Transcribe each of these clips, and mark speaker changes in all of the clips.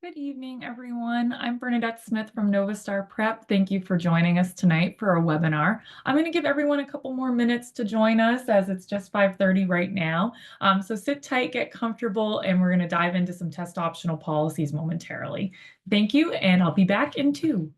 Speaker 1: Good evening, everyone. I'm Bernadette Smith from Novastar Prep. Thank you for joining us tonight for our webinar. I'm going to give everyone a couple more minutes to join us as it's just 5:30 right now. So sit tight, get comfortable, and we're going to dive into some test optional policies momentarily. Thank you, and I'll be back in 2.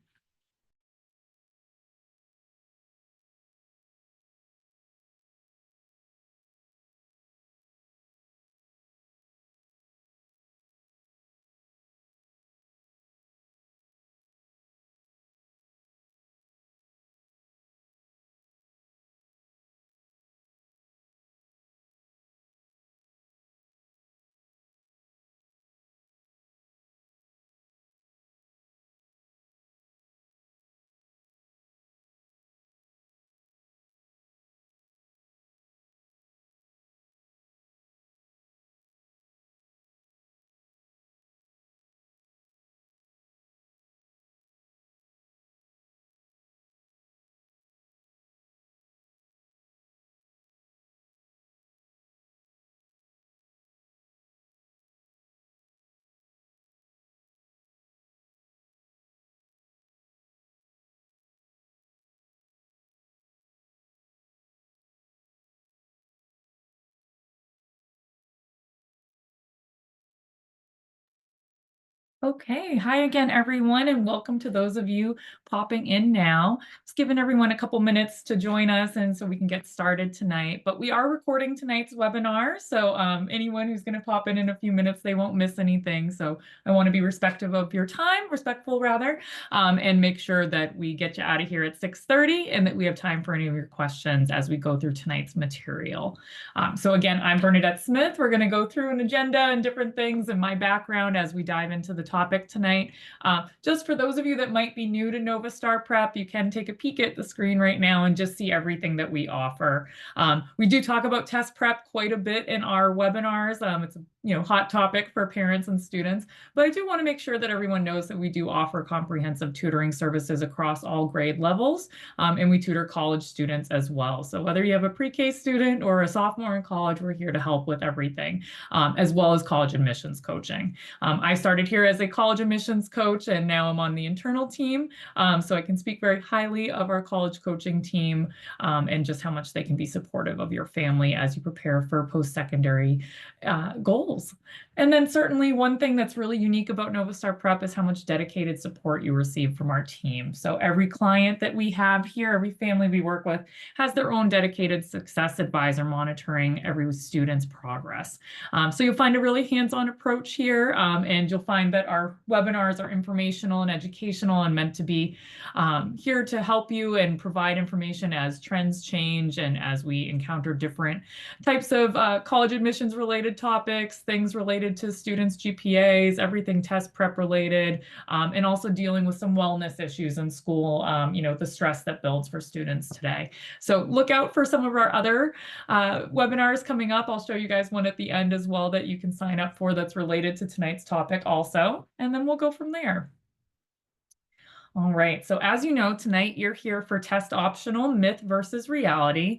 Speaker 1: Okay, hi again, everyone, and welcome to those of you popping in now. Just giving everyone a couple minutes to join us and so we can get started tonight. But we are recording tonight's webinar, so anyone who's going to pop in a few minutes, they won't miss anything. So I want to be respectful rather, and make sure that we get you out of here at 6:30 and that we have time for any of your questions as we go through tonight's material. So again, I'm Bernadette Smith. We're going to go through an agenda and different things and my background as we dive into the topic tonight. Just for those of you that might be new to Novastar Prep, you can take a peek at the screen right now and just see everything that we offer. We do talk about test prep quite a bit in our webinars. It's a hot topic for parents and students, but I do want to make sure that everyone knows that we do offer comprehensive tutoring services across all grade levels, and we tutor college students as well. So whether you have a pre-K student or a sophomore in college, we're here to help with everything, as well as college admissions coaching. I started here as a college admissions coach, and now I'm on the internal team, so I can speak very highly of our college coaching team, and just how much they can be supportive of your family as you prepare for post-secondary goals. And then certainly one thing that's really unique about Novastar Prep is how much dedicated support you receive from our team. So every client that we have here, every family we work with, has their own dedicated success advisor monitoring every student's progress. So you'll find a really hands-on approach here, and you'll find that our webinars are informational and educational and meant to be here to help you and provide information as trends change and as we encounter different types of college admissions related topics, things related to students' GPAs, everything test prep related, and also dealing with some wellness issues in school, the stress that builds for students today. So look out for some of our other webinars coming up. I'll show you guys one at the end as well that you can sign up for that's related to tonight's topic also, and then we'll go from there. All right, so as you know, tonight you're here for Test Optional Myth versus Reality.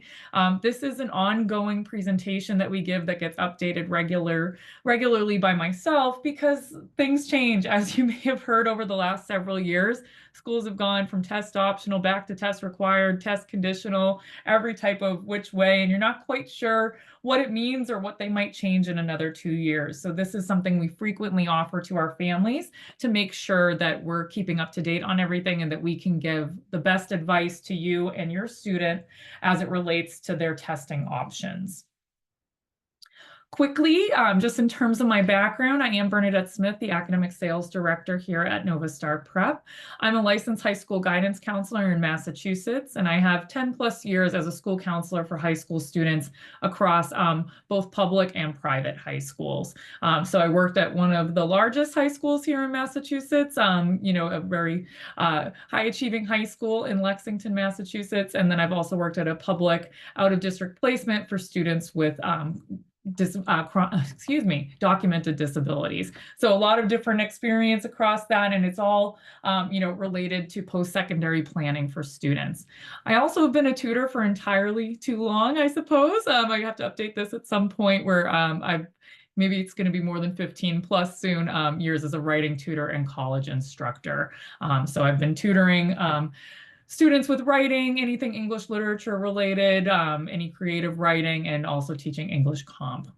Speaker 1: This is an ongoing presentation that we give that gets updated regularly by myself because things change. As you may have heard over the last several years, schools have gone from test optional back to test required, test conditional, every type of which way, and you're not quite sure what it means or what they might change in another 2 years. So this is something we frequently offer to our families to make sure that we're keeping up to date on everything and that we can give the best advice to you and your student as it relates to their testing options. Quickly, just in terms of my background, I am Bernadette Smith, the Academic Sales Director here at Novastar Prep. I'm a licensed high school guidance counselor in Massachusetts, and I have 10 plus years as a school counselor for high school students across both public and private high schools. So I worked at one of the largest high schools here in Massachusetts, a very high-achieving high school in Lexington, Massachusetts, and then I've also worked at a public out-of-district placement for students with documented disabilities. So a lot of different experience across that, and it's all, related to post-secondary planning for students. I also have been a tutor for entirely too long, I suppose. I have to update this at some point where I've maybe it's going to be more than 15 plus soon years as a writing tutor and college instructor. So I've been tutoring students with writing, anything English literature related, any creative writing, and also teaching English comp.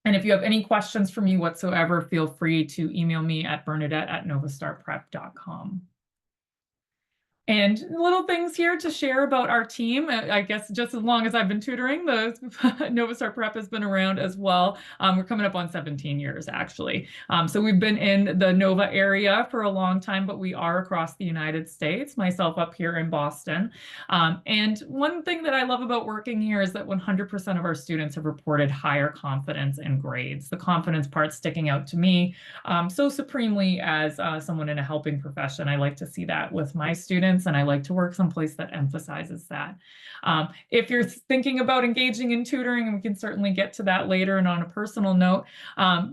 Speaker 1: And if you have any questions for me whatsoever, feel free to email me at bernadette@novastarprep.com. And little things here to share about our team. I guess just as long as I've been tutoring, the Novastar Prep has been around as well. We're coming up on 17 years, actually. So we've been in the Nova area for a long time, but we are across the United States, myself up here in Boston. And one thing that I love about working here is that 100% of our students have reported higher confidence in grades. The confidence part sticking out to me so supremely as someone in a helping profession. I like to see that with my students, and I like to work someplace that emphasizes that. If you're thinking about engaging in tutoring, and we can certainly get to that later, and on a personal note,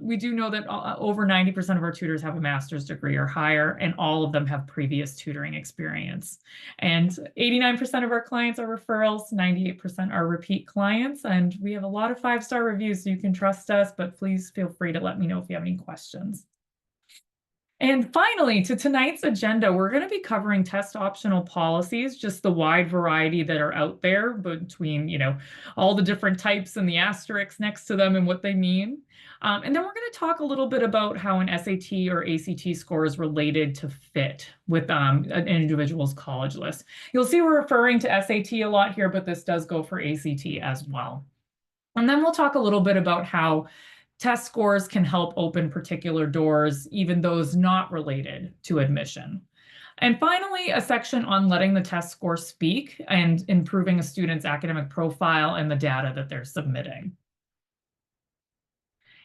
Speaker 1: we do know that over 90% of our tutors have a master's degree or higher, and all of them have previous tutoring experience. And 89% of our clients are referrals, 98% are repeat clients, and we have a lot of 5-star reviews, so you can trust us, but please feel free to let me know if you have any questions. And finally, to tonight's agenda, we're going to be covering test optional policies, just the wide variety that are out there between, all the different types and the asterisks next to them and what they mean. And then we're going to talk a little bit about how an SAT or ACT score is related to fit with an individual's college list. You'll see we're referring to SAT a lot here, but this does go for ACT as well. And then we'll talk a little bit about how test scores can help open particular doors, even those not related to admission. And finally, a section on letting the test score speak and improving a student's academic profile and the data that they're submitting.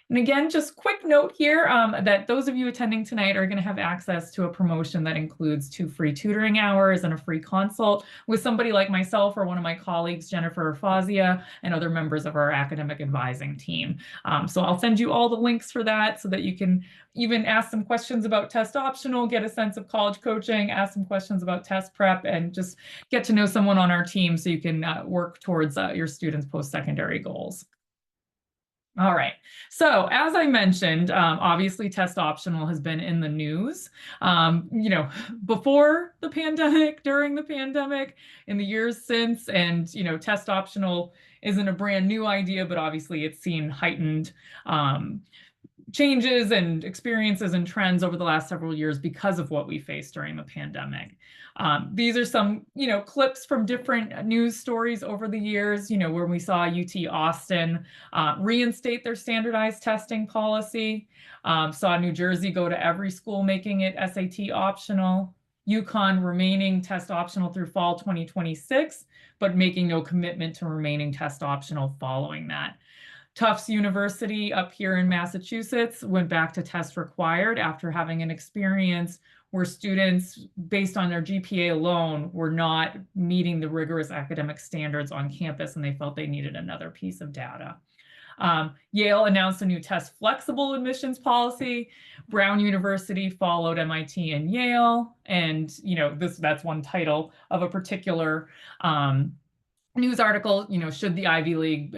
Speaker 1: And again, just quick note here that those of you attending tonight are going to have access to a promotion that includes 2 free tutoring hours and a free consult with somebody like myself or one of my colleagues, Jennifer Fazia, and other members of our academic advising team. So I'll send you all the links for that so that you can even ask some questions about test optional, get a sense of college coaching, ask some questions about test prep, and just get to know someone on our team so you can work towards your students' post-secondary goals. All right. So as I mentioned, obviously test optional has been in the news, before the pandemic, during the pandemic, in the years since, and, test optional isn't a brand new idea, but obviously it's seen heightened changes and experiences and trends over the last several years because of what we faced during the pandemic. These are some, clips from different news stories over the years, where we saw UT Austin reinstate their standardized testing policy, saw New Jersey go to every school making it SAT optional, UConn remaining test optional through fall 2026, but making no commitment to remaining test optional following that. Tufts University up here in Massachusetts went back to test required after having an experience where students, based on their GPA alone, were not meeting the rigorous academic standards on campus, and they felt they needed another piece of data. Yale announced a new test flexible admissions policy. Brown University followed MIT and Yale. And, that's one title of a particular news article, should the Ivy League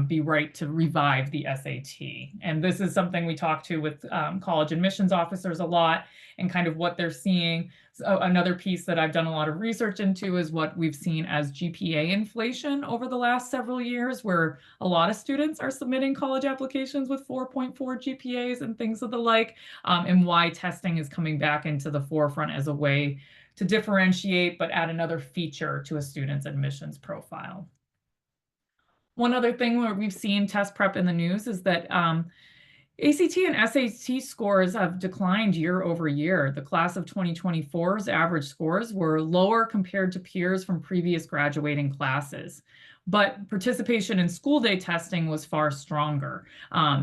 Speaker 1: be right to revive the SAT? And this is something we talk to with college admissions officers a lot and kind of what they're seeing. So another piece that I've done a lot of research into is what we've seen as GPA inflation over the last several years, where a lot of students are submitting college applications with 4.4 GPAs and things of the like, and why testing is coming back into the forefront as a way to differentiate, but add another feature to a student's admissions profile. One other thing where we've seen test prep in the news is that ACT and SAT scores have declined year over year. The class of 2024's average scores were lower compared to peers from previous graduating classes. But participation in school day testing was far stronger.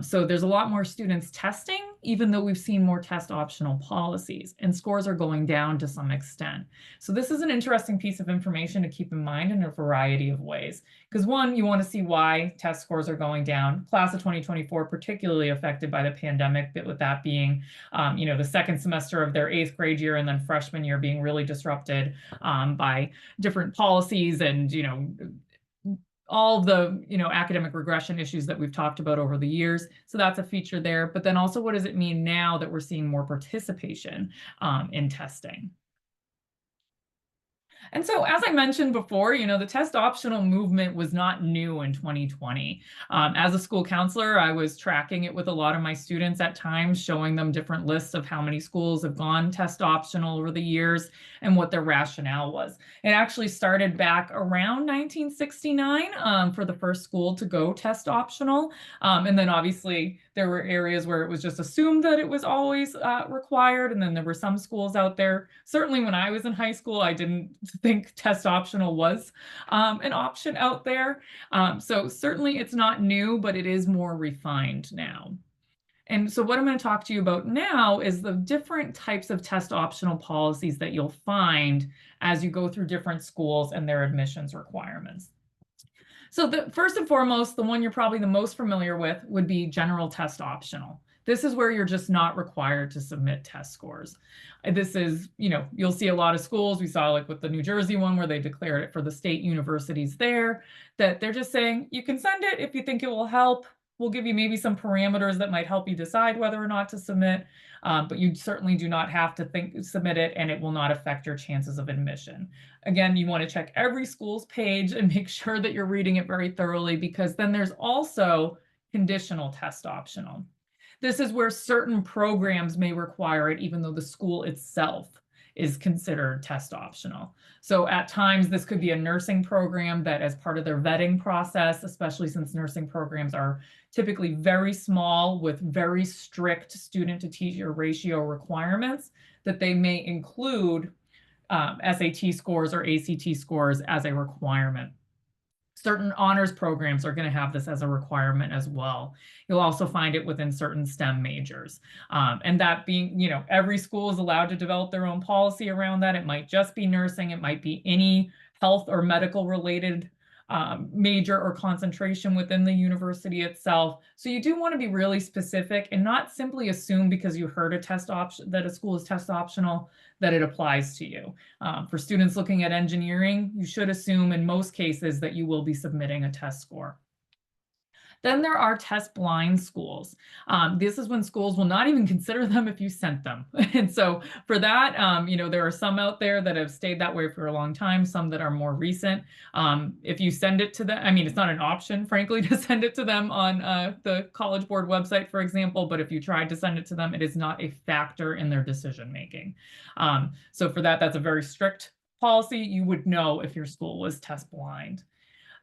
Speaker 1: So there's a lot more students testing, even though we've seen more test optional policies, and scores are going down to some extent. So this is an interesting piece of information to keep in mind in a variety of ways. Because one, you want to see why test scores are going down. Class of 2024 particularly affected by the pandemic, but with that being, the second semester of their 8th grade year and then freshman year being really disrupted by different policies and, all the, academic regression issues that we've talked about over the years. So that's a feature there. But then also, what does it mean now that we're seeing more participation in testing? And so, as I mentioned before, the test optional movement was not new in 2020. As a school counselor, I was tracking it with a lot of my students at times, showing them different lists of how many schools have gone test optional over the years and what their rationale was. It actually started back around 1969 for the first school to go test optional. And then obviously, there were areas where it was just assumed that it was always required. And then there were some schools out there. Certainly, when I was in high school, I didn't think test optional was an option out there. So certainly it's not new, but it is more refined now. And so what I'm going to talk to you about now is the different types of test optional policies that you'll find as you go through different schools and their admissions requirements. So the first and foremost, the one you're probably the most familiar with would be general test optional. This is where you're just not required to submit test scores. This is, you'll see a lot of schools. We saw like with the New Jersey one where they declared it for the state universities there, that they're just saying you can send it if you think it will help. We'll give you maybe some parameters that might help you decide whether or not to submit, but you certainly do not have to submit it, and it will not affect your chances of admission. Again, you want to check every school's page and make sure that you're reading it very thoroughly, because then there's also conditional test optional. This is where certain programs may require it, even though the school itself is considered test optional. So at times, this could be a nursing program that, as part of their vetting process, especially since nursing programs are typically very small with very strict student to teacher ratio requirements, that they may include SAT scores or ACT scores as a requirement. Certain honors programs are going to have this as a requirement as well. You'll also find it within certain STEM majors. And that being, every school is allowed to develop their own policy around that. It might just be nursing. It might be any health or medical related major or concentration within the university itself. So you do want to be really specific and not simply assume because you heard a test option that a school is test optional that it applies to you. For students looking at engineering, you should assume in most cases that you will be submitting a test score. Then there are test blind schools. This is when schools will not even consider them if you sent them. And so for that, there are some out there that have stayed that way for a long time, some that are more recent. If you send it to them, it's not an option, frankly, to send it to them on the College Board website, for example, but if you tried to send it to them, it is not a factor in their decision making. So for that, that's a very strict policy. You would know if your school was test blind.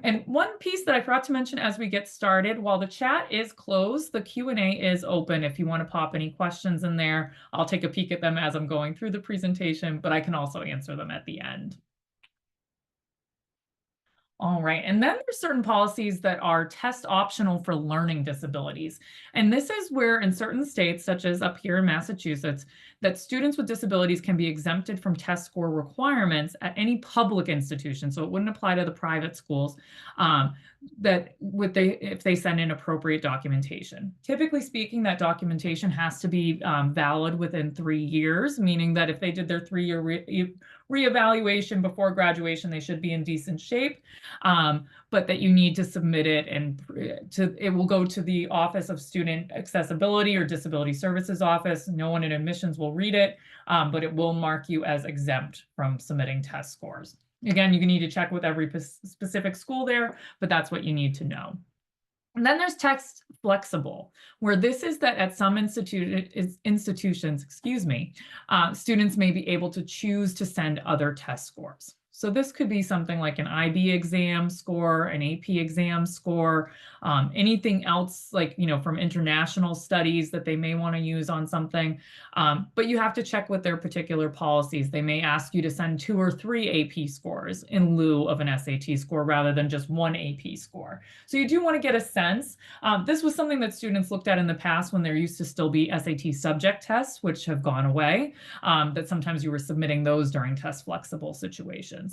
Speaker 1: And one piece that I forgot to mention as we get started, while the chat is closed, the Q&A is open. If you want to pop any questions in there, I'll take a peek at them as I'm going through the presentation, but I can also answer them at the end. All right, and then there's certain policies that are test optional for learning disabilities. And this is where in certain states, such as up here in Massachusetts, that students with disabilities can be exempted from test score requirements at any public institution. So it wouldn't apply to the private schools if they send in appropriate documentation. Typically speaking, that documentation has to be valid within 3 years, meaning that if they did their 3-year reevaluation before graduation, they should be in decent shape, but that you need to submit it, and it will go to the Office of Student Accessibility or Disability Services Office. No one in admissions will read it, but it will mark you as exempt from submitting test scores. Again, you need to check with every specific school there, but that's what you need to know. And then there's test flexible, where this is that at some institutions, students may be able to choose to send other test scores. So this could be something like an IB exam score, an AP exam score, anything else like, from international studies that they may want to use on something. But you have to check with their particular policies. They may ask you to send 2 or 3 AP scores in lieu of an SAT score rather than just 1 AP score. So you do want to get a sense. This was something that students looked at in the past when there used to still be SAT subject tests, which have gone away, that sometimes you were submitting those during test flexible situations.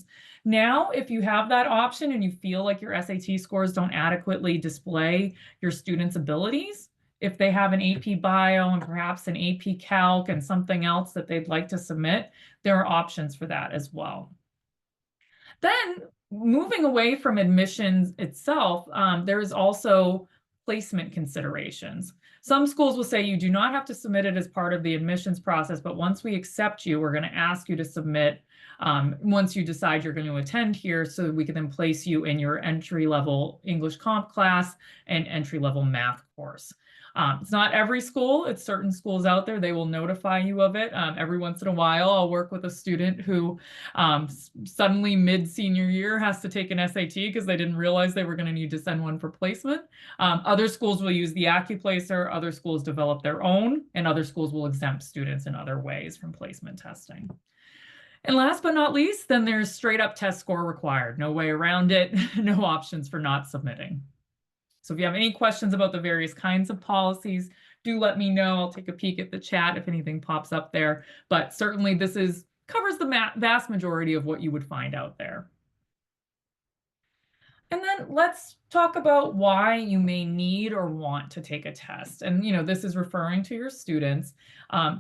Speaker 1: Now, if you have that option and you feel like your SAT scores don't adequately display your students' abilities, if they have an AP Bio and perhaps an AP Calc and something else that they'd like to submit, there are options for that as well. Then moving away from admissions itself, there is also placement considerations. Some schools will say you do not have to submit it as part of the admissions process, but once we accept you, we're going to ask you to submit once you decide you're going to attend here, so we can then place you in your entry-level English comp class and entry-level math course. It's not every school, it's certain schools out there, they will notify you of it. Every once in a while, I'll work with a student who suddenly mid-senior year has to take an SAT because they didn't realize they were going to need to send one for placement. Other schools will use the AccuPlacer, other schools develop their own, and other schools will exempt students in other ways from placement testing. And last but not least, then there's straight up test score required. No way around it, no options for not submitting. So if you have any questions about the various kinds of policies, do let me know. I'll take a peek at the chat if anything pops up there. But certainly this covers the vast majority of what you would find out there. And then let's talk about why you may need or want to take a test. And, this is referring to your students.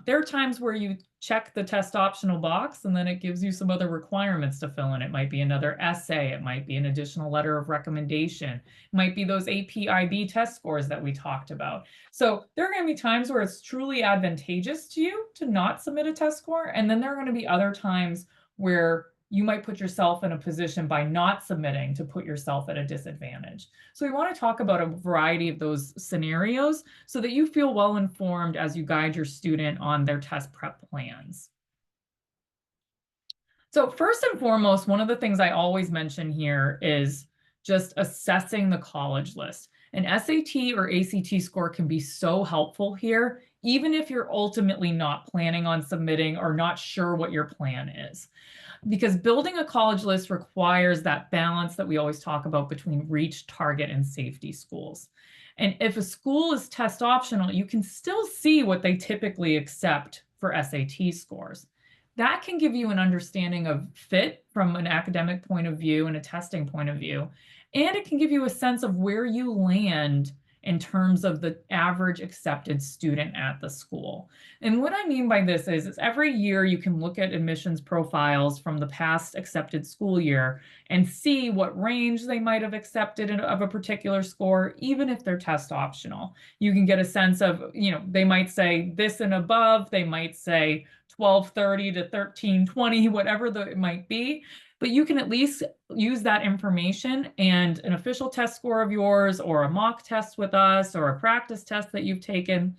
Speaker 1: There are times where you check the test optional box and then it gives you some other requirements to fill in. It might be another essay. It might be an additional letter of recommendation. It might be those AP/IB test scores that we talked about. So there are going to be times where it's truly advantageous to you to not submit a test score. And then there are going to be other times where you might put yourself in a position by not submitting to put yourself at a disadvantage. So we want to talk about a variety of those scenarios so that you feel well informed as you guide your student on their test prep plans. So first and foremost, one of the things I always mention here is just assessing the college list. An SAT or ACT score can be so helpful here, even if you're ultimately not planning on submitting or not sure what your plan is. Because building a college list requires that balance that we always talk about between reach, target, and safety schools. And if a school is test optional, you can still see what they typically accept for SAT scores. That can give you an understanding of fit from an academic point of view and a testing point of view. And it can give you a sense of where you land in terms of the average accepted student at the school. And what I mean by this is every year you can look at admissions profiles from the past accepted school year and see what range they might have accepted of a particular score, even if they're test optional. You can get a sense of, they might say this and above, they might say 1230 to 1320, whatever it might be. But you can at least use that information and an official test score of yours or a mock test with us or a practice test that you've taken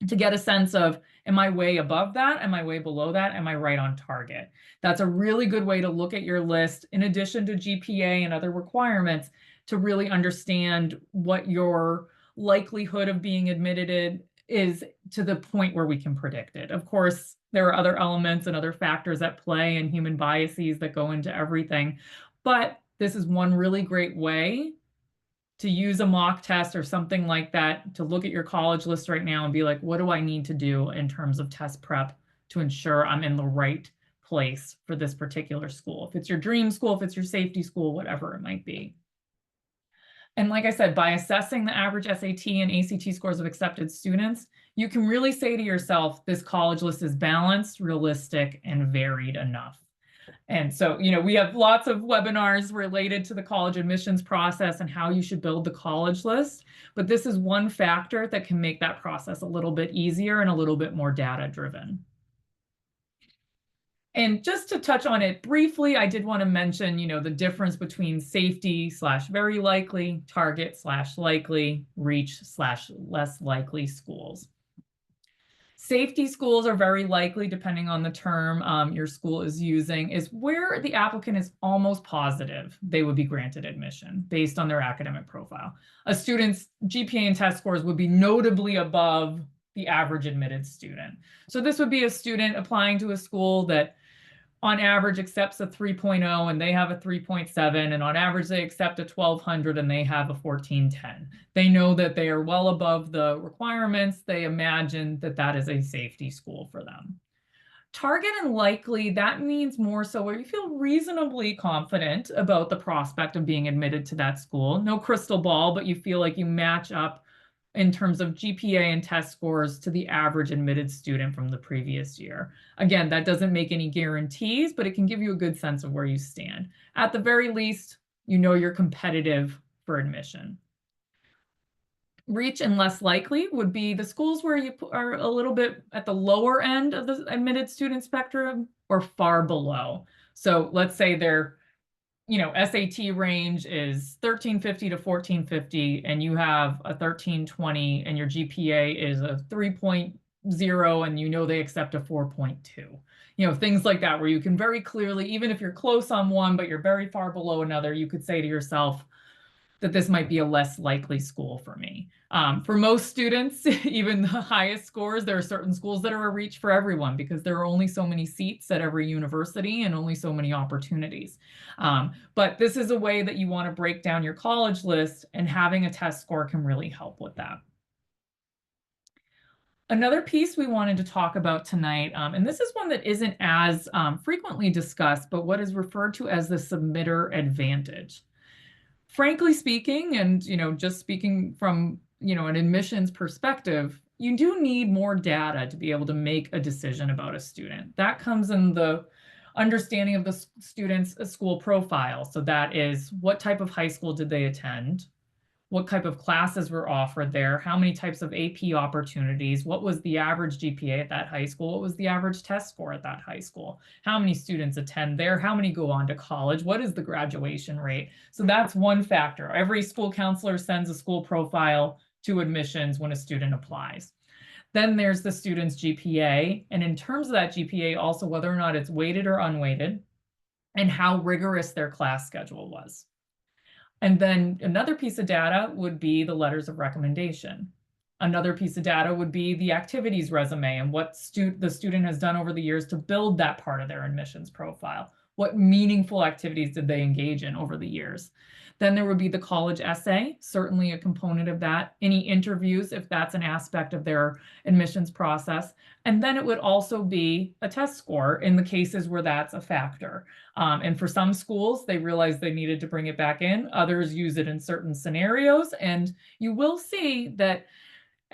Speaker 1: to get a sense of, am I way above that? Am I way below that? Am I right on target? That's a really good way to look at your list in addition to GPA and other requirements to really understand what your likelihood of being admitted is to the point where we can predict it. Of course, there are other elements and other factors at play and human biases that go into everything. But this is one really great way to use a mock test or something like that to look at your college list right now and be like, what do I need to do in terms of test prep to ensure I'm in the right place for this particular school? If it's your dream school, if it's your safety school, whatever it might be. And like I said, by assessing the average SAT and ACT scores of accepted students, you can really say to yourself, this college list is balanced, realistic, and varied enough. And so, we have lots of webinars related to the college admissions process and how you should build the college list. But this is one factor that can make that process a little bit easier and a little bit more data-driven. And just to touch on it briefly, I did want to mention, the difference between safety/very likely, target/likely, reach/less likely schools. Safety schools are very likely, depending on the term your school is using, is where the applicant is almost positive they would be granted admission based on their academic profile. A student's GPA and test scores would be notably above the average admitted student. So this would be a student applying to a school that on average accepts a 3.0 and they have a 3.7, and on average they accept a 1200 and they have a 1410. They know that they are well above the requirements. They imagine that that is a safety school for them. Target and likely, that means more so where you feel reasonably confident about the prospect of being admitted to that school. No crystal ball, but you feel like you match up in terms of GPA and test scores to the average admitted student from the previous year. Again, that doesn't make any guarantees, but it can give you a good sense of where you stand. At the very least, you know you're competitive for admission. Reach and less likely would be the schools where you are a little bit at the lower end of the admitted student spectrum or far below. So let's say their SAT range is 1350 to 1450, and you have a 1320, and your GPA is a 3.0, and they accept a 4.2. Things like that, where you can very clearly, even if you're close on one, but you're very far below another, you could say to yourself that this might be a less likely school for me. For most students, even the highest scores, there are certain schools that are a reach for everyone because there are only so many seats at every university and only so many opportunities. But this is a way that you want to break down your college list, and having a test score can really help with that. Another piece we wanted to talk about tonight, and this is one that isn't as frequently discussed, but what is referred to as the submitter advantage. Frankly speaking, and just speaking from an admissions perspective, you do need more data to be able to make a decision about a student. That comes in the understanding of the student's school profile. So that is, what type of high school did they attend? What type of classes were offered there? How many types of AP opportunities? What was the average GPA at that high school? What was the average test score at that high school? How many students attend there? How many go on to college? What is the graduation rate? So that's one factor. Every school counselor sends a school profile to admissions when a student applies. Then there's the student's GPA. And in terms of that GPA, also whether or not it's weighted or unweighted, and how rigorous their class schedule was. And then another piece of data would be the letters of recommendation. Another piece of data would be the activities resume and what the student has done over the years to build that part of their admissions profile. What meaningful activities did they engage in over the years? Then there would be the college essay, certainly a component of that. Any interviews, if that's an aspect of their admissions process. And then it would also be a test score in the cases where that's a factor. And for some schools, they realized they needed to bring it back in. Others use it in certain scenarios. And you will see that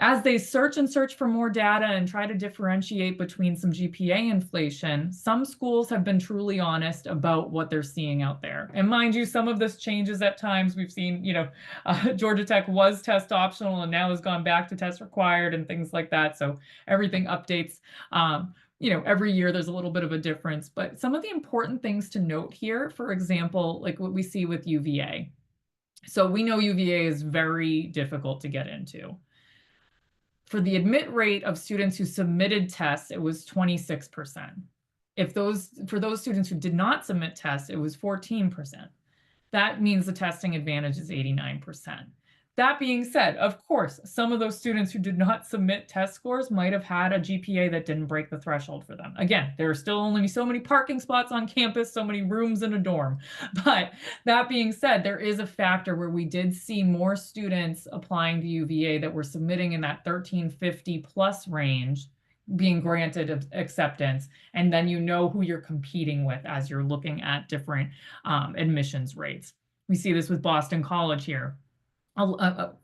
Speaker 1: as they search for more data and try to differentiate between some GPA inflation, some schools have been truly honest about what they're seeing out there. And mind you, some of this changes at times. We've seen, Georgia Tech was test optional and now has gone back to test required and things like that. So everything updates. Every year there's a little bit of a difference. But some of the important things to note here, for example, like what we see with UVA. So we know UVA is very difficult to get into. For the admit rate of students who submitted tests, it was 26%. For those students who did not submit tests, it was 14%. That means the testing advantage is 89%. That being said, of course, some of those students who did not submit test scores might have had a GPA that didn't break the threshold for them. Again, there are still only so many parking spots on campus, so many rooms in a dorm. But that being said, there is a factor where we did see more students applying to UVA that were submitting in that 1350 plus range being granted acceptance, and then who you're competing with as you're looking at different admissions rates. We see this with Boston College here.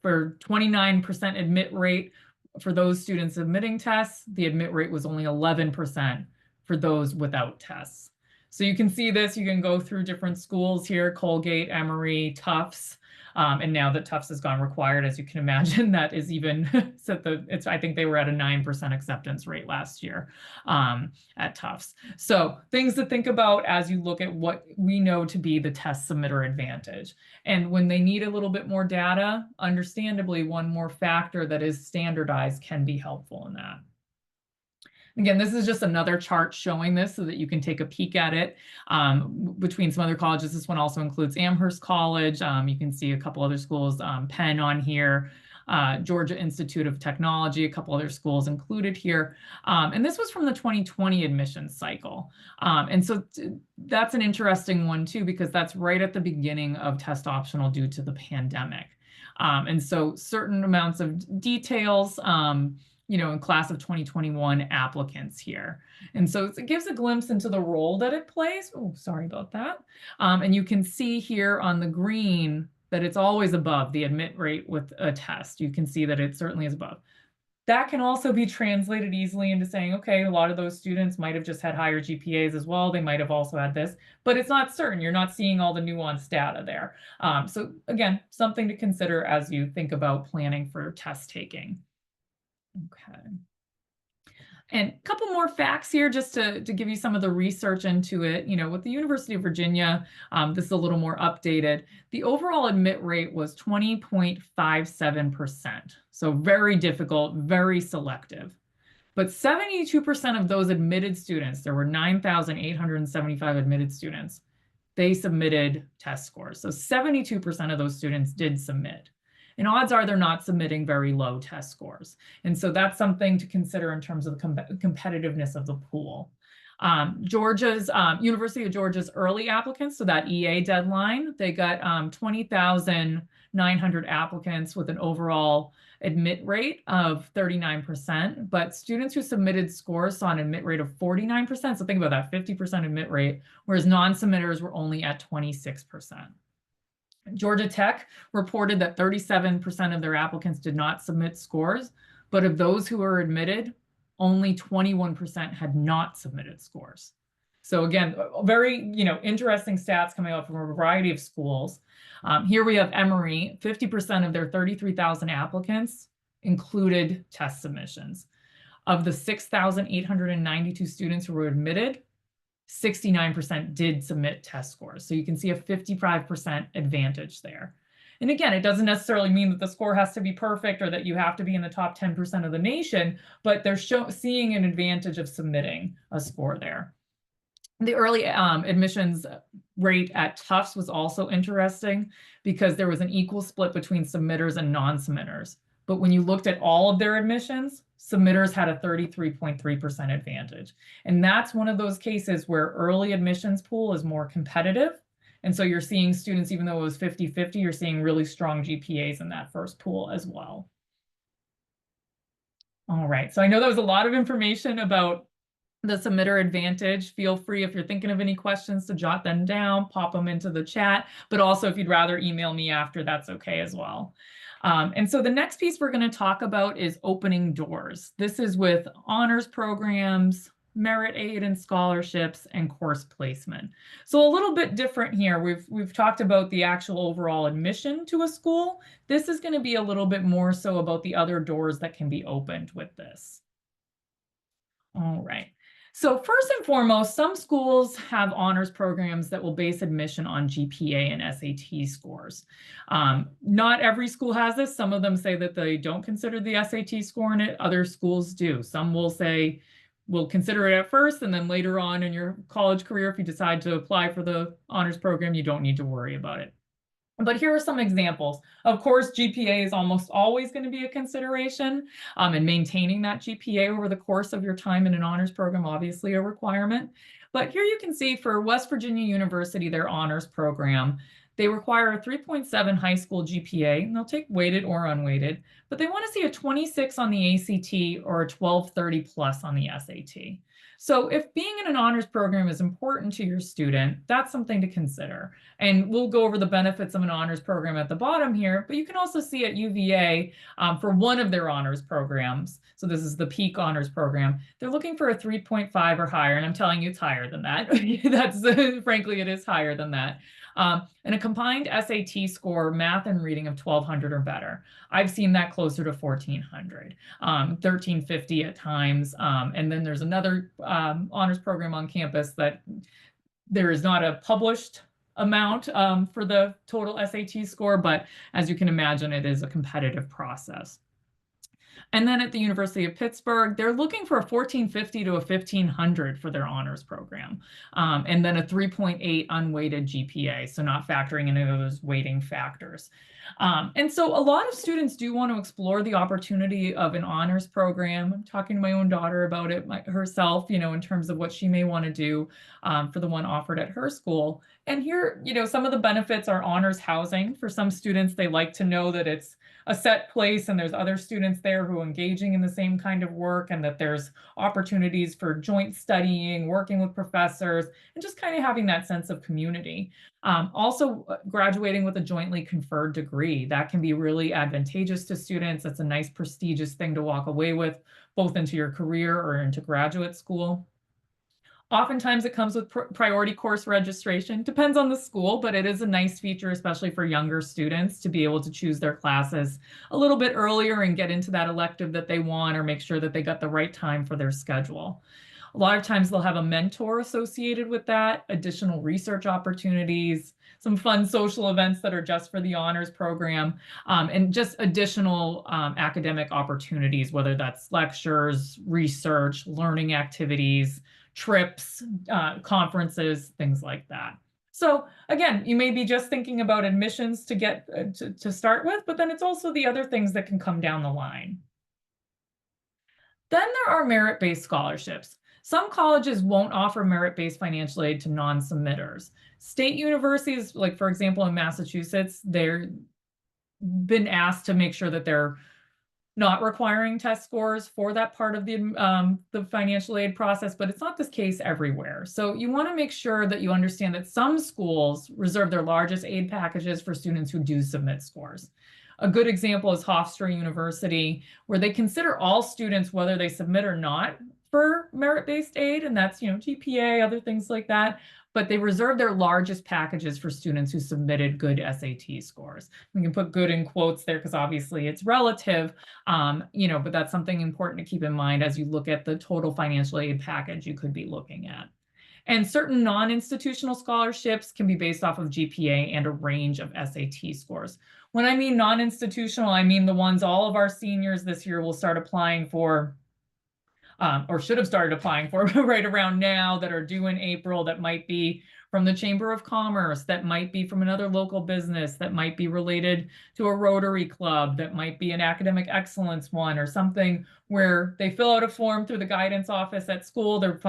Speaker 1: For 29% admit rate for those students submitting tests, the admit rate was only 11% for those without tests. So you can see this, you can go through different schools here, Colgate, Emory, Tufts. And now that Tufts has gone required, as you can imagine, that is even I think they were at a 9% acceptance rate last year at Tufts. So things to think about as you look at what we know to be the test submitter advantage. And when they need a little bit more data, understandably, one more factor that is standardized can be helpful in that. Again, this is just another chart showing this so that you can take a peek at it between some other colleges. This one also includes Amherst College. You can see a couple other schools, Penn on here, Georgia Institute of Technology, a couple other schools included here. And this was from the 2020 admissions cycle. And so that's an interesting one too, because that's right at the beginning of test optional due to the pandemic. And so certain amounts of details, in class of 2021 applicants here. And so it gives a glimpse into the role that it plays. Oh, sorry about that. And you can see here on the green that it's always above the admit rate with a test. You can see that it certainly is above. That can also be translated easily into saying, okay, a lot of those students might have just had higher GPAs as well. They might have also had this, but it's not certain. You're not seeing all the nuanced data there. So again, something to consider as you think about planning for test taking. Okay. And a couple more facts here just to give you some of the research into it. With the University of Virginia, this is a little more updated. The overall admit rate was 20.57%. So very difficult, very selective. But 72% of those admitted students, there were 9,875 admitted students, they submitted test scores. So 72% of those students did submit. And odds are they're not submitting very low test scores. And so that's something to consider in terms of the competitiveness of the pool. University of Georgia's early applicants, so that EA deadline, they got 20,900 applicants with an overall admit rate of 39%, but students who submitted scores saw an admit rate of 49%. So think about that, 50% admit rate, whereas non-submitters were only at 26%. Georgia Tech reported that 37% of their applicants did not submit scores, but of those who were admitted, only 21% had not submitted scores. So again, very interesting stats coming out from a variety of schools. Here we have Emory, 50% of their 33,000 applicants included test submissions. Of the 6,892 students who were admitted, 69% did submit test scores. So you can see a 55% advantage there. And again, it doesn't necessarily mean that the score has to be perfect or that you have to be in the top 10% of the nation, but they're seeing an advantage of submitting a score there. The early admissions rate at Tufts was also interesting because there was an equal split between submitters and non-submitters. But when you looked at all of their admissions, submitters had a 33.3% advantage. And that's one of those cases where early admissions pool is more competitive. And so you're seeing students, even though it was 50-50, you're seeing really strong GPAs in that first pool as well. All right, so I know that was a lot of information about the submitter advantage. Feel free, if you're thinking of any questions, to jot them down, pop them into the chat. But also, if you'd rather email me after, that's okay as well. And so the next piece we're going to talk about is opening doors. This is with honors programs, merit aid and scholarships, and course placement. So a little bit different here. We've talked about the actual overall admission to a school. This is going to be a little bit more so about the other doors that can be opened with this. All right. So first and foremost, some schools have honors programs that will base admission on GPA and SAT scores. Not every school has this. Some of them say that they don't consider the SAT score in it. Other schools do. Some will say, we'll consider it at first, and then later on in your college career, if you decide to apply for the honors program, you don't need to worry about it. But here are some examples. Of course, GPA is almost always going to be a consideration, and maintaining that GPA over the course of your time in an honors program, obviously a requirement. But here you can see for West Virginia University, their honors program, they require a 3.7 high school GPA, and they'll take weighted or unweighted, but they want to see a 26 on the ACT or a 1230 plus on the SAT. So if being in an honors program is important to your student, that's something to consider. And we'll go over the benefits of an honors program at the bottom here, but you can also see at UVA for one of their honors programs. So this is the Peak Honors Program. They're looking for a 3.5 or higher, and I'm telling you it's higher than that. That's frankly, it is higher than that. And a combined SAT score, math and reading, of 1,200 or better. I've seen that closer to 1,400, 1,350 at times. And then there's another honors program on campus that there is not a published amount for the total SAT score, but as you can imagine, it is a competitive process. And then at the University of Pittsburgh, they're looking for a 1,450 to a 1,500 for their honors program. And then a 3.8 unweighted GPA, so not factoring in any of those weighting factors. And so a lot of students do want to explore the opportunity of an honors program. I'm talking to my own daughter about it herself, in terms of what she may want to do for the one offered at her school. And here, some of the benefits are honors housing. For some students, they like to know that it's a set place and there's other students there who are engaging in the same kind of work, and that there's opportunities for joint studying, working with professors, and just kind of having that sense of community. Also, graduating with a jointly conferred degree, that can be really advantageous to students. It's a nice prestigious thing to walk away with, both into your career or into graduate school. Oftentimes it comes with priority course registration. Depends on the school, but it is a nice feature, especially for younger students, to be able to choose their classes a little bit earlier and get into that elective that they want, or make sure that they got the right time for their schedule. A lot of times they'll have a mentor associated with that, additional research opportunities, some fun social events that are just for the honors program, and just additional academic opportunities, whether that's lectures, research, learning activities, trips, conferences, things like that. So again, you may be just thinking about admissions to get to start with, but then it's also the other things that can come down the line. Then there are merit-based scholarships. Some colleges won't offer merit-based financial aid to non-submitters. State universities, like for example in Massachusetts, they're been asked to make sure that they're not requiring test scores for that part of the financial aid process, but it's not this case everywhere. So you want to make sure that you understand that some schools reserve their largest aid packages for students who do submit scores. A good example is Hofstra University, where they consider all students, whether they submit or not, for merit-based aid, and that's, GPA, other things like that. But they reserve their largest packages for students who submitted good SAT scores. We can put good in quotes there because obviously it's relative, but that's something important to keep in mind as you look at the total financial aid package you could be looking at. And certain non-institutional scholarships can be based off of GPA and a range of SAT scores. When I mean non-institutional, I mean the ones all of our seniors this year will start applying for, or should have started applying for right around now, that are due in April, that might be from the Chamber of Commerce, that might be from another local business, that might be related to a Rotary Club, that might be an academic excellence one, or something where they fill out a form through the guidance office at school. They're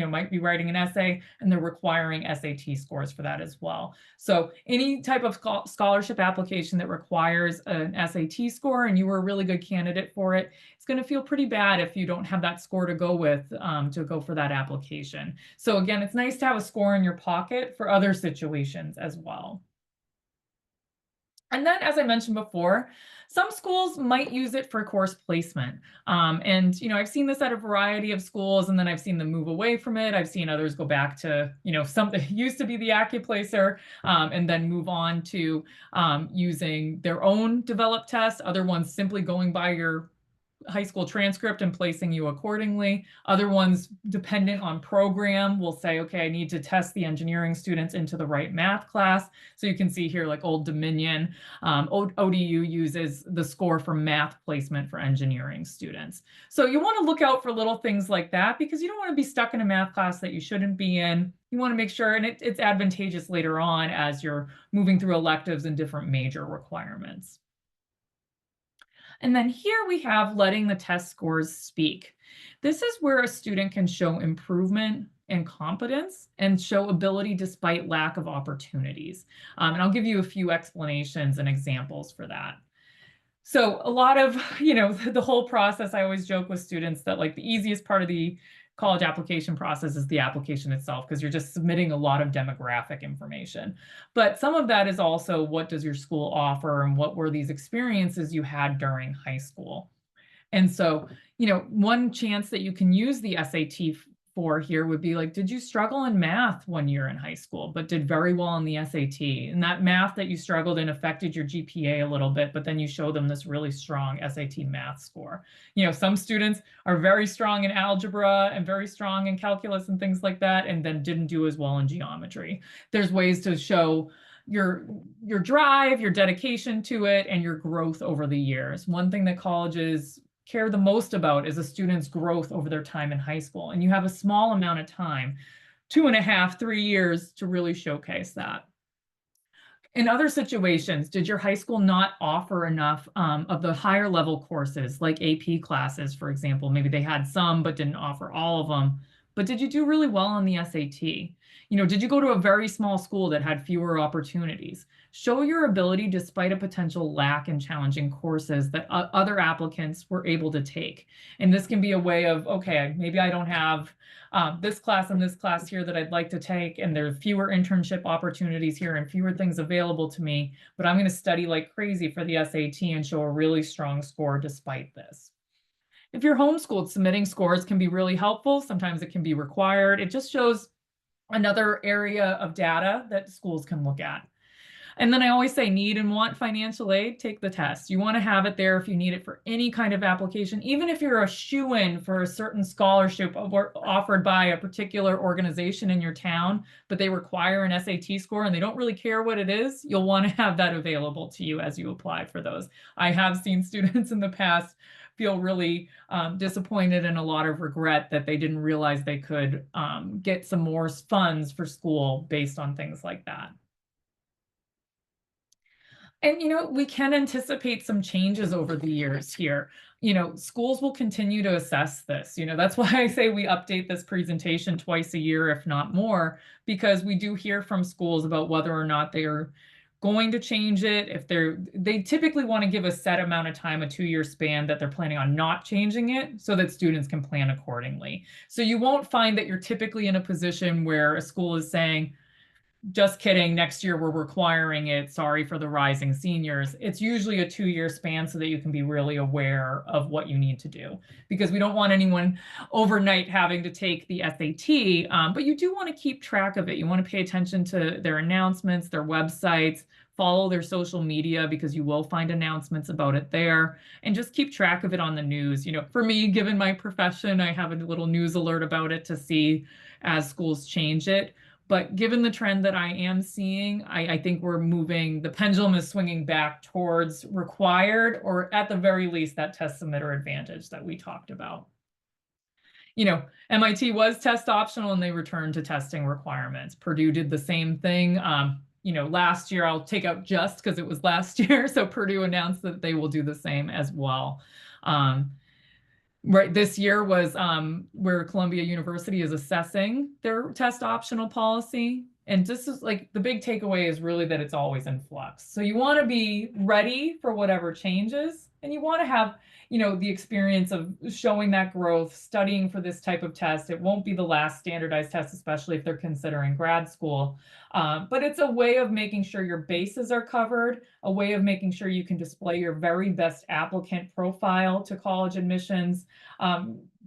Speaker 1: might be writing an essay, and they're requiring SAT scores for that as well. So any type of scholarship application that requires an SAT score and you were a really good candidate for it, it's going to feel pretty bad if you don't have that score to go with to go for that application. So again, it's nice to have a score in your pocket for other situations as well. And then, as I mentioned before, some schools might use it for course placement. I've seen this at a variety of schools, and then I've seen them move away from it. I've seen others go back to, something used to be the AccuPlacer, and then move on to using their own developed tests. Other ones simply going by your high school transcript and placing you accordingly. Other ones, dependent on program, will say, okay, I need to test the engineering students into the right math class. So you can see here, like Old Dominion, ODU uses the score for math placement for engineering students. So you want to look out for little things like that, because you don't want to be stuck in a math class that you shouldn't be in. You want to make sure, and it's advantageous later on as you're moving through electives and different major requirements. And then here we have letting the test scores speak. This is where a student can show improvement and competence and show ability despite lack of opportunities. And I'll give you a few explanations and examples for that. So a lot of, the whole process, I always joke with students that like the easiest part of the college application process is the application itself, because you're just submitting a lot of demographic information. But some of that is also, what does your school offer and what were these experiences you had during high school? And so, one chance that you can use the SAT for here would be like, did you struggle in math one year in high school, but did very well on the SAT? And that math that you struggled in affected your GPA a little bit, but then you show them this really strong SAT math score. Some students are very strong in algebra and very strong in calculus and things like that, and then didn't do as well in geometry. There's ways to show your drive, your dedication to it, and your growth over the years. One thing that colleges care the most about is a student's growth over their time in high school. And you have a small amount of time, 2.5, 3 years, to really showcase that. In other situations, did your high school not offer enough of the higher level courses, like AP classes, for example? Maybe they had some, but didn't offer all of them. but did you do really well on the SAT? Did you go to a very small school that had fewer opportunities? Show your ability despite a potential lack in challenging courses that other applicants were able to take. And this can be a way of, okay, maybe I don't have this class and this class here that I'd like to take, and there are fewer internship opportunities here and fewer things available to me, but I'm going to study like crazy for the SAT and show a really strong score despite this. If you're homeschooled, submitting scores can be really helpful. Sometimes it can be required. It just shows another area of data that schools can look at. And then I always say, need and want financial aid, take the test. You want to have it there if you need it for any kind of application, even if you're a shoo-in for a certain scholarship offered by a particular organization in your town, but they require an SAT score and they don't really care what it is, you'll want to have that available to you as you apply for those. I have seen students in the past feel really disappointed and a lot of regret that they didn't realize they could get some more funds for school based on things like that. And, we can anticipate some changes over the years here. Schools will continue to assess this. That's why I say we update this presentation twice a year, if not more, because we do hear from schools about whether or not they are going to change it. If they typically want to give a set amount of time, a 2-year span, that they're planning on not changing it so that students can plan accordingly. So you won't find that you're typically in a position where a school is saying, just kidding, next year we're requiring it, sorry for the rising seniors. It's usually a 2-year span so that you can be really aware of what you need to do, because we don't want anyone overnight having to take the SAT, but you do want to keep track of it. You want to pay attention to their announcements, their websites, follow their social media, because you will find announcements about it there, and just keep track of it on the news. For me, given my profession, I have a little news alert about it to see as schools change it. But given the trend that I am seeing, I think the pendulum is swinging back towards required, or at the very least, that test submitter advantage that we talked about. MIT was test optional and they returned to testing requirements. Purdue did the same thing. Last year, I'll take out just because it was last year. So Purdue announced that they will do the same as well. Right, this year was where Columbia University is assessing their test optional policy. And this is like the big takeaway is really that it's always in flux. So you want to be ready for whatever changes, and you want to have, the experience of showing that growth, studying for this type of test. It won't be the last standardized test, especially if they're considering grad school. But it's a way of making sure your bases are covered, a way of making sure you can display your very best applicant profile to college admissions,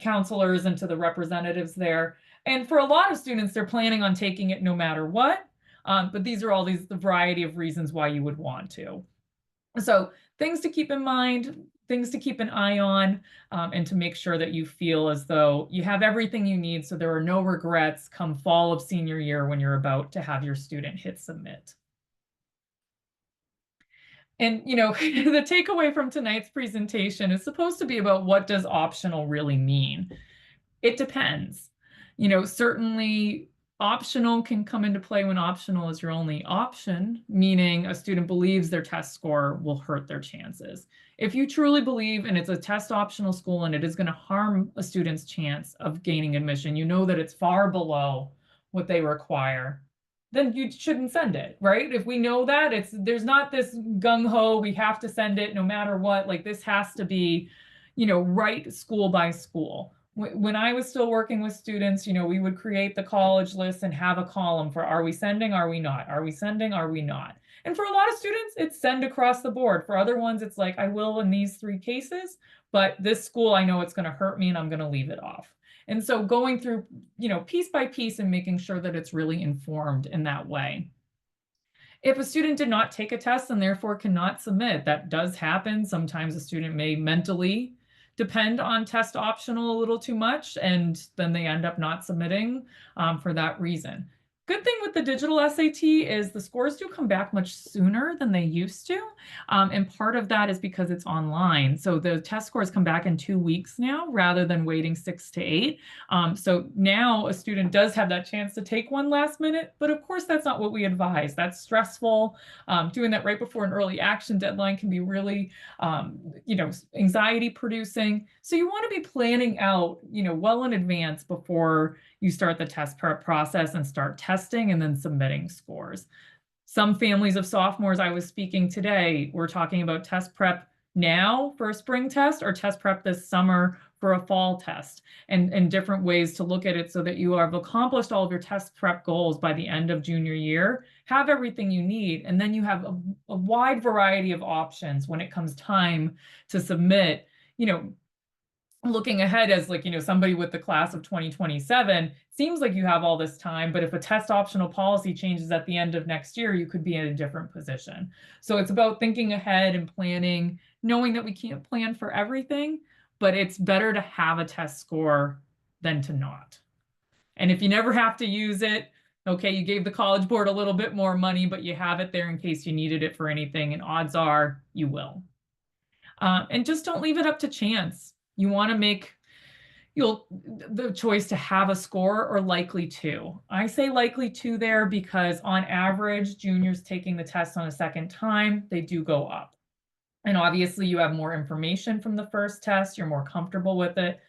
Speaker 1: counselors, and to the representatives there. And for a lot of students, they're planning on taking it no matter what. But these are all the variety of reasons why you would want to. So things to keep in mind, things to keep an eye on, and to make sure that you feel as though you have everything you need so there are no regrets come fall of senior year when you're about to have your student hit submit. And, the takeaway from tonight's presentation is supposed to be about what does optional really mean? It depends. Certainly optional can come into play when optional is your only option, meaning a student believes their test score will hurt their chances. If you truly believe and it's a test optional school and it is going to harm a student's chance of gaining admission, that it's far below what they require, then you shouldn't send it, right? If we know that, there's not this gung-ho, we have to send it no matter what. Like, this has to be, right school by school. When I was still working with students, we would create the college list and have a column for, are we sending, are we not? Are we sending, are we not? And for a lot of students, it's send across the board. For other ones, it's like, I will in these 3 cases, but this school, I know it's going to hurt me and I'm going to leave it off. And so going through, piece by piece and making sure that it's really informed in that way. If a student did not take a test and therefore cannot submit, that does happen. Sometimes a student may mentally depend on test optional a little too much, and then they end up not submitting for that reason. Good thing with the digital SAT is the scores do come back much sooner than they used to. And part of that is because it's online. So the test scores come back in 2 weeks now rather than waiting 6 to 8. So now a student does have that chance to take one last minute, but of course that's not what we advise. That's stressful. Doing that right before an early action deadline can be really, anxiety producing. So you want to be planning out, well in advance before you start the test prep process and start testing and then submitting scores. Some families of sophomores I was speaking today were talking about test prep now for a spring test or test prep this summer for a fall test, and different ways to look at it so that you have accomplished all of your test prep goals by the end of junior year, have everything you need, and then you have a wide variety of options when it comes time to submit. Looking ahead as somebody with the class of 2027, seems like you have all this time, but if a test optional policy changes at the end of next year, you could be in a different position. So it's about thinking ahead and planning, knowing that we can't plan for everything, but it's better to have a test score than to not. And if you never have to use it, okay, you gave the College Board a little bit more money, but you have it there in case you needed it for anything, and odds are you will. And just don't leave it up to chance. You want to make the choice to have a score or likely to. I say likely to there because on average, juniors taking the test on a second time, they do go up. And obviously you have more information from the first test, you're more comfortable with it.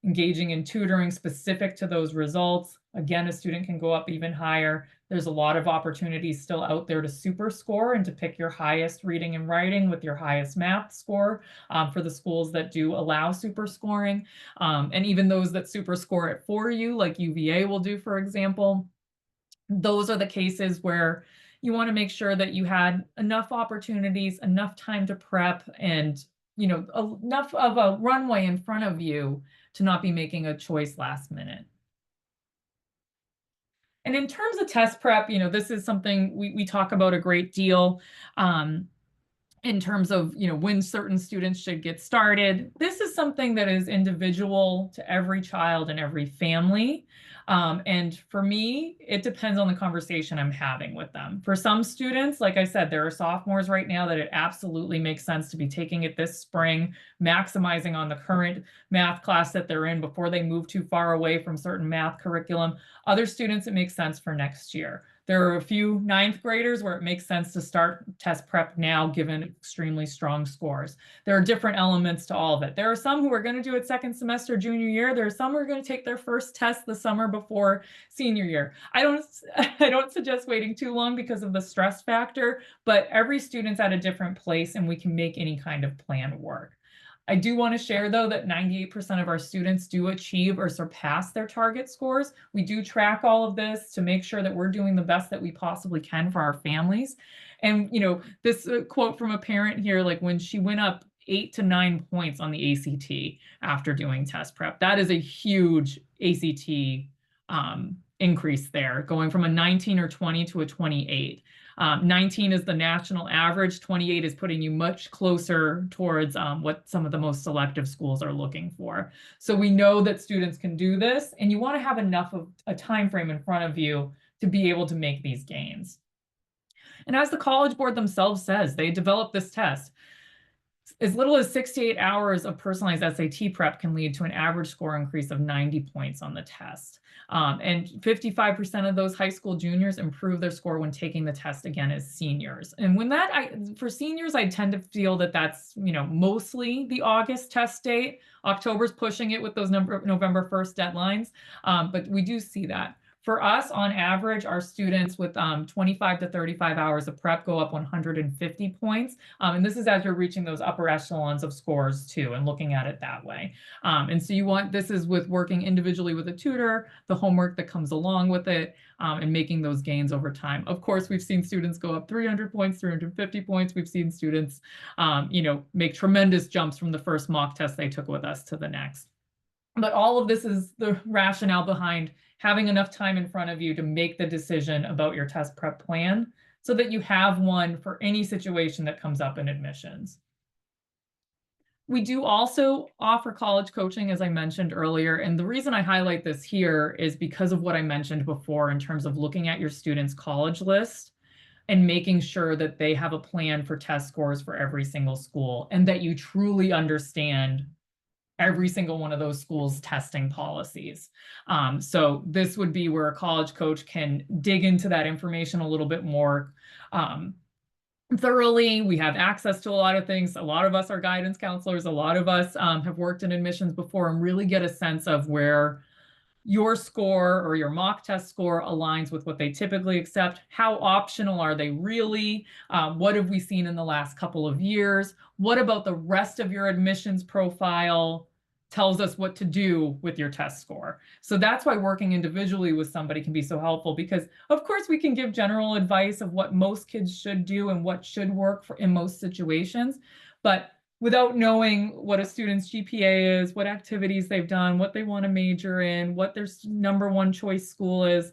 Speaker 1: Engaging in tutoring specific to those results. Again, a student can go up even higher. There's a lot of opportunities still out there to super score and to pick your highest reading and writing with your highest math score for the schools that do allow super scoring. And even those that super score it for you, like UVA will do, for example. Those are the cases where you want to make sure that you had enough opportunities, enough time to prep, and enough of a runway in front of you to not be making a choice last minute. And in terms of test prep, this is something we talk about a great deal. In terms of when certain students should get started. This is something that is individual to every child and every family. And for me, it depends on the conversation I'm having with them. For some students, like I said, there are sophomores right now that it absolutely makes sense to be taking it this spring, maximizing on the current math class that they're in before they move too far away from certain math curriculum. Other students, it makes sense for next year. There are a few ninth graders where it makes sense to start test prep now, given extremely strong scores. There are different elements to all of it. There are some who are going to do it second semester junior year. There are some who are going to take their first test the summer before senior year. I don't suggest waiting too long because of the stress factor, but every student's at a different place and we can make any kind of plan work. I do want to share, though, that 98% of our students do achieve or surpass their target scores. We do track all of this to make sure that we're doing the best that we possibly can for our families. And, this quote from a parent here, like when she went up 8 to 9 points on the ACT after doing test prep, that is a huge ACT increase there, going from a 19 or 20 to a 28. 19 is the national average. 28 is putting you much closer towards what some of the most selective schools are looking for. So we know that students can do this, and you want to have enough of a time frame in front of you to be able to make these gains. And as the College Board themselves says, they developed this test. As little as 68 hours of personalized SAT prep can lead to an average score increase of 90 points on the test. And 55% of those high school juniors improve their score when taking the test again as seniors. And when for seniors, I tend to feel that that's, mostly the August test date. October's pushing it with those November 1st deadlines. But we do see that. For us, on average, our students with 25 to 35 hours of prep go up 150 points. And this is as you're reaching those upper echelons of scores too, and looking at it that way. And so this is with working individually with a tutor, the homework that comes along with it, and making those gains over time. Of course, we've seen students go up 300 points, 350 points. We've seen students, make tremendous jumps from the first mock test they took with us to the next. But all of this is the rationale behind having enough time in front of you to make the decision about your test prep plan so that you have one for any situation that comes up in admissions. We do also offer college coaching, as I mentioned earlier, and the reason I highlight this here is because of what I mentioned before in terms of looking at your students' college list and making sure that they have a plan for test scores for every single school and that you truly understand every single one of those schools' testing policies. So this would be where a college coach can dig into that information a little bit more um, thoroughly. We have access to a lot of things. A lot of us are guidance counselors. A lot of us have worked in admissions before and really get a sense of where your score or your mock test score aligns with what they typically accept. How optional are they really? What have we seen in the last couple of years? What about the rest of your admissions profile tells us what to do with your test score? So that's why working individually with somebody can be so helpful, because of course we can give general advice of what most kids should do and what should work for in most situations, but without knowing what a student's GPA is, what activities they've done, what they want to major in, what their number one choice school is,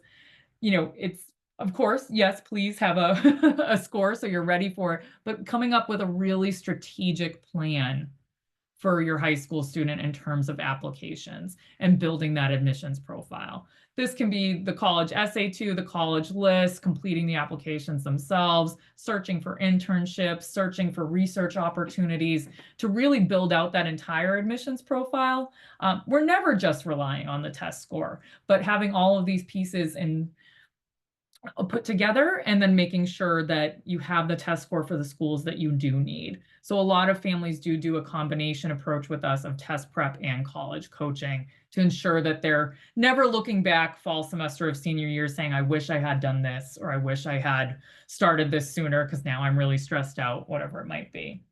Speaker 1: it's, of course, yes, please have a, a score so you're ready for it, but coming up with a really strategic plan for your high school student in terms of applications and building that admissions profile. This can be the college SA2, the college list, completing the applications themselves, searching for internships, searching for research opportunities to really build out that entire admissions profile. We're never just relying on the test score, but having all of these pieces in put together and then making sure that you have the test score for the schools that you do need. So a lot of families do a combination approach with us of test prep and college coaching to ensure that they're never looking back fall semester of senior year saying, I wish I had done this, or I wish I had started this sooner because now I'm really stressed out, whatever it might be.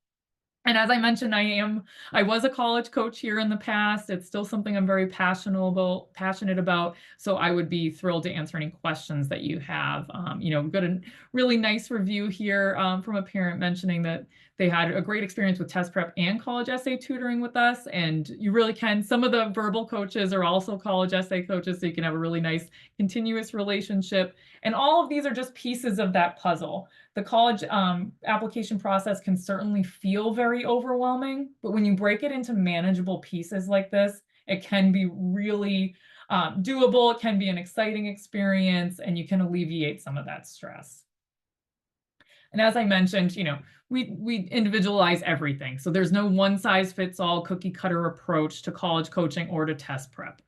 Speaker 1: And as I mentioned, I was a college coach here in the past. It's still something I'm very passionate about. So I would be thrilled to answer any questions that you have. Got a really nice review here from a parent mentioning that they had a great experience with test prep and college essay tutoring with us. And you really can. Some of the verbal coaches are also college essay coaches, so you can have a really nice continuous relationship. And all of these are just pieces of that puzzle. The college application process can certainly feel very overwhelming, but when you break it into manageable pieces like this, it can be really doable. It can be an exciting experience, and you can alleviate some of that stress. And as I mentioned, we individualize everything. So there's no one size fits all cookie cutter approach to college coaching or to test prep.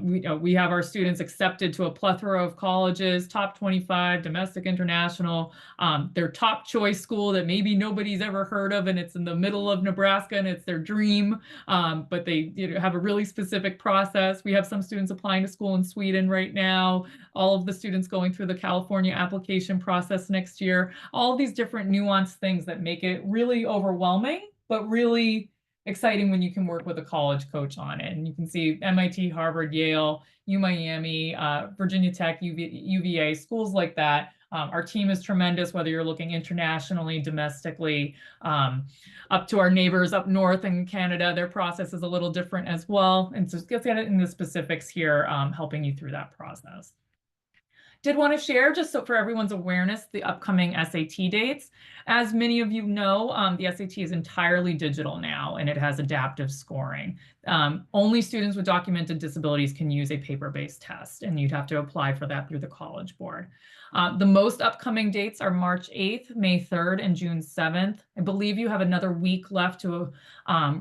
Speaker 1: We have our students accepted to a plethora of colleges, top 25, domestic, international, their top choice school that maybe nobody's ever heard of, and it's in the middle of Nebraska and it's their dream, but they have a really specific process. We have some students applying to school in Sweden right now, all of the students going through the California application process next year, all of these different nuanced things that make it really overwhelming, but really exciting when you can work with a college coach on it. And you can see MIT, Harvard, Yale, UMiami, Virginia Tech, UVA, schools like that. Our team is tremendous, whether you're looking internationally, domestically, up to our neighbors up north in Canada. Their process is a little different as well. And so let's get into the specifics here, helping you through that process. Did want to share, just so for everyone's awareness, the upcoming SAT dates. As many of you know, the SAT is entirely digital now, and it has adaptive scoring. Only students with documented disabilities can use a paper-based test, and you'd have to apply for that through the College Board. The most upcoming dates are March 8th, May 3rd, and June 7th. I believe you have another week left to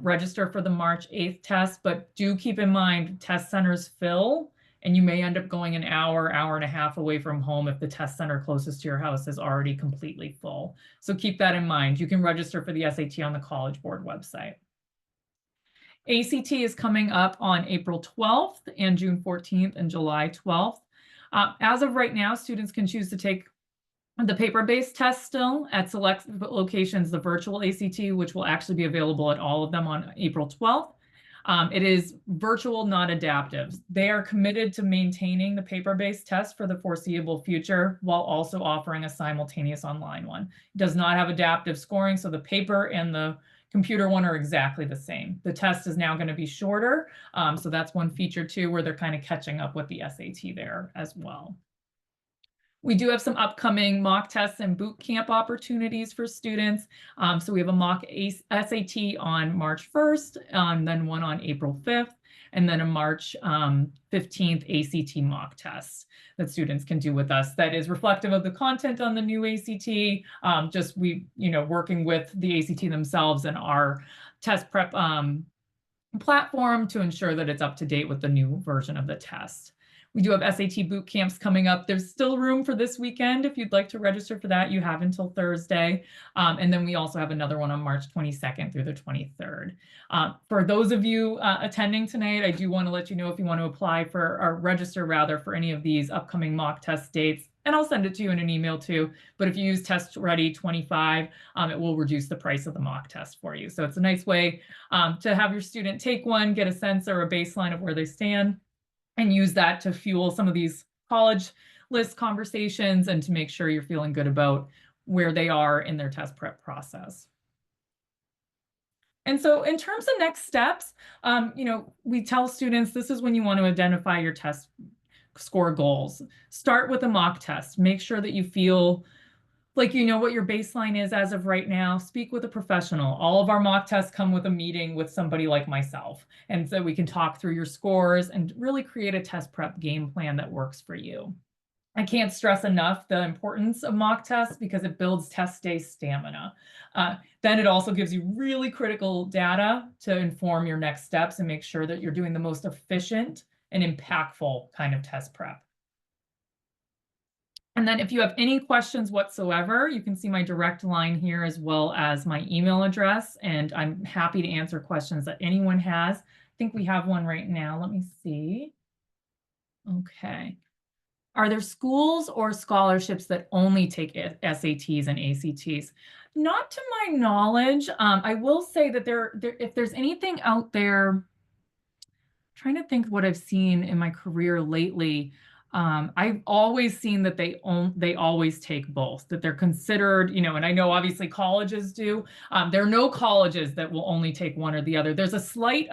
Speaker 1: register for the March 8th test, but do keep in mind test centers fill, and you may end up going an hour, hour and a half away from home if the test center closest to your house is already completely full. So keep that in mind. You can register for the SAT on the College Board website. ACT is coming up on April 12th and June 14th and July 12th. As of right now, students can choose to take the paper-based test still at select locations, the virtual ACT, which will actually be available at all of them on April 12th. It is virtual, not adaptive. They are committed to maintaining the paper-based test for the foreseeable future while also offering a simultaneous online one. It does not have adaptive scoring, so the paper and the computer one are exactly the same. The test is now going to be shorter, so that's one feature too, where they're kind of catching up with the SAT there as well. We do have some upcoming mock tests and boot camp opportunities for students. So we have a mock SAT on March 1st, then one on April 5th, and then a March 15th ACT mock test that students can do with us that is reflective of the content on the new ACT. Just working with the ACT themselves and our test prep platform to ensure that it's up to date with the new version of the test. We do have SAT boot camps coming up. There's still room for this weekend. If you'd like to register for that, you have until Thursday. And then we also have another one on March 22nd through the 23rd. For those of you attending tonight, I do want to let you know if you want to apply for or register rather for any of these upcoming mock test dates. And I'll send it to you in an email too. But if you use Test Ready 25, it will reduce the price of the mock test for you. So it's a nice way to have your student take one, get a sense or a baseline of where they stand, and use that to fuel some of these college list conversations and to make sure you're feeling good about where they are in their test prep process. And so in terms of next steps, we tell students this is when you want to identify your test score goals. Start with a mock test. Make sure that you feel like you know what your baseline is as of right now. Speak with a professional. All of our mock tests come with a meeting with somebody like myself. And so we can talk through your scores and really create a test prep game plan that works for you. I can't stress enough the importance of mock tests because it builds test day stamina. Then it also gives you really critical data to inform your next steps and make sure that you're doing the most efficient and impactful kind of test prep. And then if you have any questions whatsoever, you can see my direct line here as well as my email address, and I'm happy to answer questions that anyone has. I think we have one right now. Let me see. Okay. Are there schools or scholarships that only take SATs and ACTs? Not to my knowledge. I will say that if there's anything out there, trying to think what I've seen in my career lately. I've always seen that they always take both, that they're considered, and I know obviously colleges do. There are no colleges that will only take one or the other. There's a slight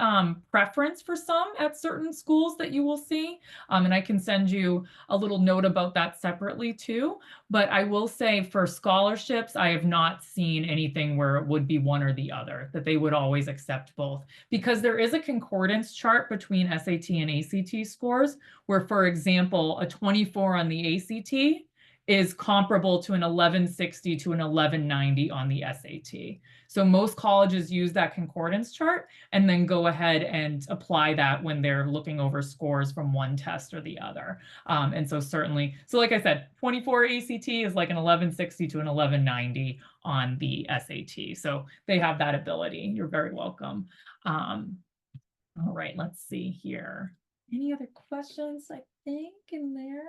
Speaker 1: preference for some at certain schools that you will see. And I can send you a little note about that separately too. But I will say for scholarships, I have not seen anything where it would be one or the other, that they would always accept both. Because there is a concordance chart between SAT and ACT scores, where, for example, a 24 on the ACT is comparable to an 1160 to an 1190 on the SAT. So most colleges use that concordance chart and then go ahead and apply that when they're looking over scores from one test or the other. And so certainly, so like I said, 24 ACT is like an 1160 to an 1190 on the SAT. So they have that ability. You're very welcome. All right, let's see here. Any other questions, I think, in there?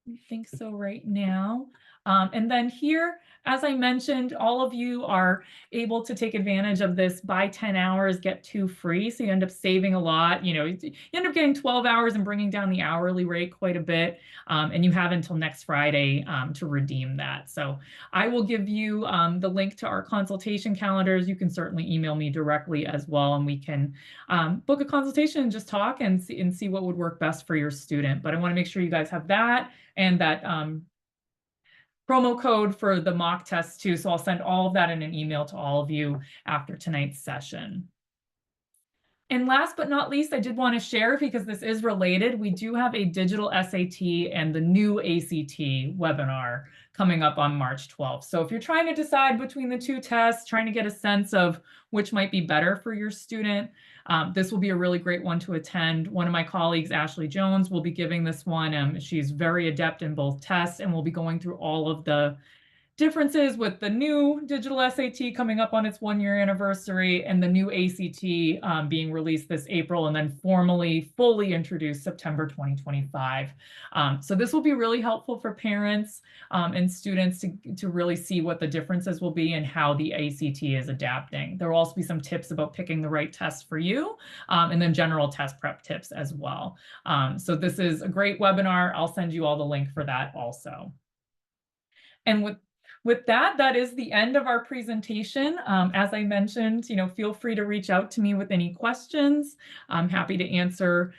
Speaker 1: I think so right now. And then here, as I mentioned, all of you are able to take advantage of this buy 10 hours, get 2 free. So you end up saving a lot. You end up getting 12 hours and bringing down the hourly rate quite a bit. And you have until next Friday to redeem that. So I will give you the link to our consultation calendars. You can certainly email me directly as well, and we can book a consultation and just talk and see what would work best for your student. But I want to make sure you guys have that and that promo code for the mock test too. So I'll send all of that in an email to all of you after tonight's session. And last but not least, I did want to share, because this is related, we do have a digital SAT and the new ACT webinar coming up on March 12th. So if you're trying to decide between the two tests, trying to get a sense of which might be better for your student, this will be a really great one to attend. One of my colleagues, Ashley Jones, will be giving this one. She's very adept in both tests, and we'll be going through all of the differences with the new digital SAT coming up on its 1-year anniversary and the new ACT being released this April and then fully introduced September 2025. So this will be really helpful for parents and students to really see what the differences will be and how the ACT is adapting. There will also be some tips about picking the right test for you and then general test prep tips as well. So this is a great webinar. I'll send you all the link for that also. And With that, that is the end of our presentation. As I mentioned, feel free to reach out to me with any questions. I'm happy to answer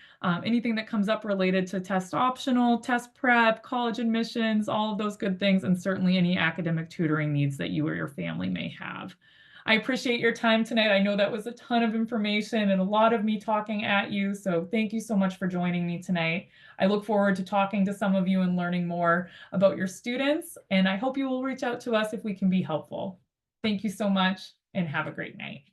Speaker 1: anything that comes up related to test optional, test prep, college admissions, all of those good things, and certainly any academic tutoring needs that you or your family may have. I appreciate your time tonight. I know that was a ton of information and a lot of me talking at you, so thank you so much for joining me tonight. I look forward to talking to some of you and learning more about your students, and I hope you will reach out to us if we can be helpful. Thank you so much and have a great night.